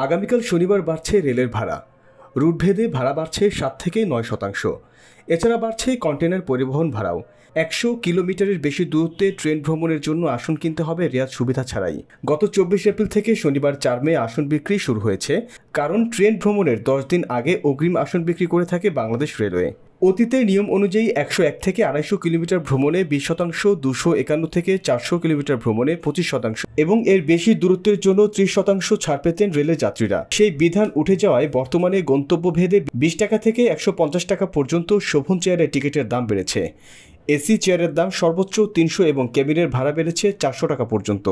আগামীকাল শনিবার বাড়ছে রেলের ভাড়া। রুটভেদে ভাড়া বাড়ছে 7 থেকে 9%। এছাড়া বাড়ছে কন্টেনার পরিবহন ভাড়াও। 100 কিলোমিটারের বেশি দূরত্বে ট্রেন ভ্রমণের জন্য আসন কিনতে হবে রেয়াদ সুবিধা ছাড়াই। গত 24 এপ্রিল থেকে শনিবার 4 মে আসন বিক্রি শুরু হয়েছে, কারণ ট্রেন ভ্রমণের 10 দিন আগে অগ্রিম আসন বিক্রি করে থাকে বাংলাদেশ রেলওয়ে। অতীতের নিয়ম অনুযায়ী 101 থেকে 250 কিলোমিটার ভ্রমণে 20%, 251 থেকে 400 কিলোমিটার ভ্রমণে 25% এবং এর বেশি দূরত্বের জন্য 30% ছাড় পেতেন রেলের যাত্রীরা। সেই বিধান উঠে যাওয়ায় বর্তমানে গন্তব্যভেদে 20 টাকা থেকে 150 টাকা পর্যন্ত শোভন চেয়ারের টিকিটের দাম বেড়েছে। এসি চেয়ারের দাম সর্বোচ্চ 300 এবং কেবিনের ভাড়া বেড়েছে 400 টাকা পর্যন্ত।